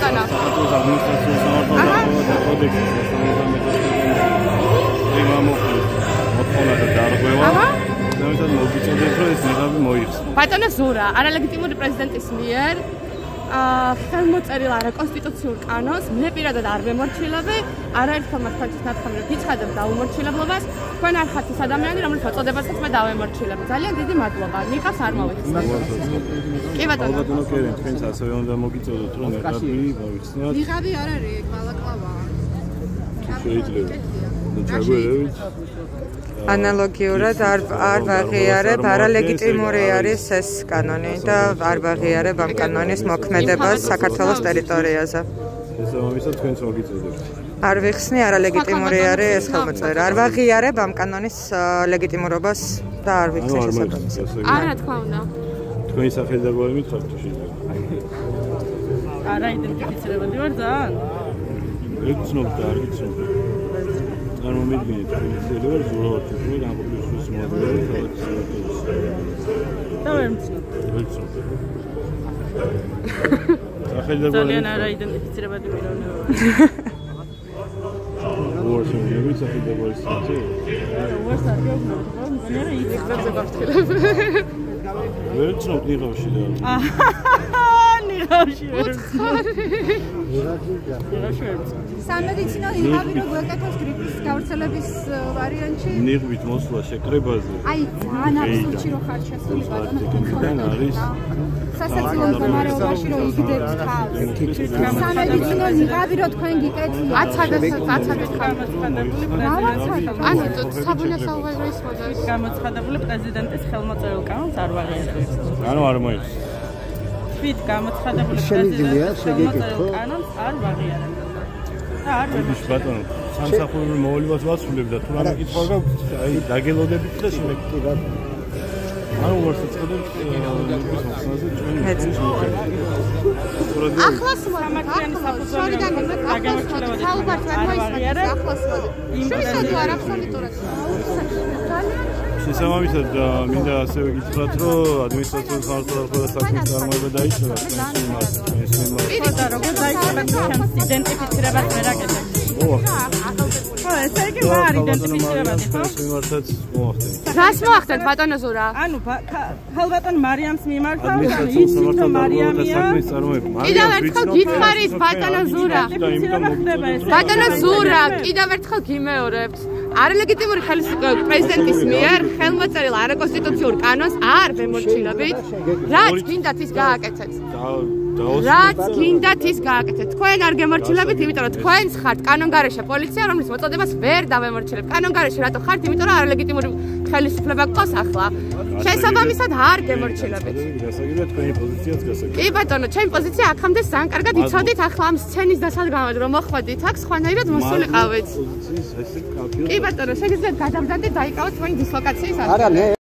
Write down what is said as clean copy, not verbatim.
ბატონო. ბატონო ზურა, არალეგიტიმური პრეზიდენტის მიერ ხელმოწერილ არაკონსტიტუციურ კანონს მე პირადად არ ვემორჩილები, არაერთხელ მათთვის ნათქვამი რომ გიცხადებ დაუმორჩილებლობას, თქვენ არ ხართ ის ადამიანი, რომლის მოწოდებასაც მე დავემორჩილებ. ძალიან დიდი მადლობა. ნიკას არ მოვიხსნათ. კი ბატონო. ბატონო კერენ, თქვენც ასევე უნდა მოგიწოდოთ რომ ნიღაბი მოვიხსნათ. ნიღაბი არ არის, ბალაკლავაა. შეიძლება. ჩაგვერევით. ანალოგიურად არ ვაღიარებ, არალეგიტიმური არის ეს კანონი და არ ვაღიარებ ამ კანონის მოქმედებას საქართველოს ტერიტორიაზე. შესაბამისად თქვენც მოგიწოდებთ. არ ვიხსნი, არალეგიტიმური არის ეს ხელმოწერა. არ ვაღიარებ ამ კანონის ლეგიტიმურობას და არ ვიხსნი შესაბამისად. არა, თქმა უნდა. თქვენი სახელი და გვარი მითხარით თუ შეიძლება. არა იდენტიფიცირებადი ვარ ძალიან. იცნობ და არ იცნობ. არ მომიდგენთ შეიძლება ვარ ზურაოთ თუ განყოფილების მოდელი ქალაქის და ვერ მცნობ. სახელი და გვარი ძალიან არა იდენტიფიცირებადი პიროვნება. ვარ შეიძლება სახელი და გვარი სწორია. ვარ საერთოდ მე რა იქცებზე გავხილებ. ვერ ვცნობ ნიღავში და ნიღავში ვერ სამედიცინო ნიღავი რო გვეკეთოს გრიპის გავრცელების ვარიანტში ნიღვით მოსვლა შეკრებაზე აი ძალიან აბსოლუტში რო ხარ შესული ბატონო არის სასაცილო მდგომარეობაში რო იგდებს თავს სამედიცინო ნიღავი რო თქვენ გიკეთებთ აცადებს ანუ საბუნებისმეტყველების მოდელს გამოცხადებული პრეზიდენტის ხელმოწერილ კანონს არ ვაღიარებ ანუ არ მოიხსნა თვით გამოცხადებული პრეზიდენტის ხელმოწერილ კანონს არ ვაღიარებ არ ვემორჩილებ ბატონო სამსახურებრივ მოვალებას ვასრულებ და თუ რამე კითხვა გაქვთ აი დაგელოდებით და შემეკითხეთ ანუ ვარსაცხადებ მოხსნაზე ჩვენ ახლას სამართლიანი საფუძვლიანი დაგემორჩილებოდი საუბარს ვერ მოისმენთ ახლას შევისვათ არ აბსოლუტურად შესაბამისად მინდა ასევე გითხრათ რომ ადმინისტრაციული ხარჯებისა და საქმის წარმოება დაიწყება პირი და როგორ დაიწყება ჩემს იდენტიფიცირებას ვერ აკეთებ ხო ესე იგი ვარ იდენტიფიცირებადი ხო მიმართაც მოახდენთ რას მოახდენთ ბატონო ზურა ანუ ხალბატონ მარიამს მიმართა ანუ იცით რომ მარიამია კიდევ ერთხელ გითხარით ბატონო ზურა ბატონო ზურა კიდევ ერთხელ გიმეორებთ არალეგიტიმური პრეზიდენტის მიერ ხელმოწერილ არაკონსტიტუციურ კანონს არ ვემორჩილებით რაც გინდათ ის გააკეთეთ რაც გინდათ ის გააკეთეთ თქვენ არ გემორჩილებით იმიტომ რომ თქვენს ხართ კანონგარეშე პოლიცია რომლის მოწოდებას ვერ დავემორჩილებ კანონგარეშე რატო ხართ იმიტომ რომ არალეგიტიმური ხელისუფლება გყავს ახლა შესაბამისად არ გემორჩილებით გასაგებია თქვენი პოზიციაც გასაგებია კი ბატონო ჩემი პოზიცია აქამდე ძალიან კარგად იცოდით ახლა ამ სცენის დასადგამად რომ მოხვედით აქ სხვანაირად მოსულიყავით კი ბატონო შეგიძლიათ გადავდადეთ დაიკავოთ თქვენი დისლოკაციის ადგილი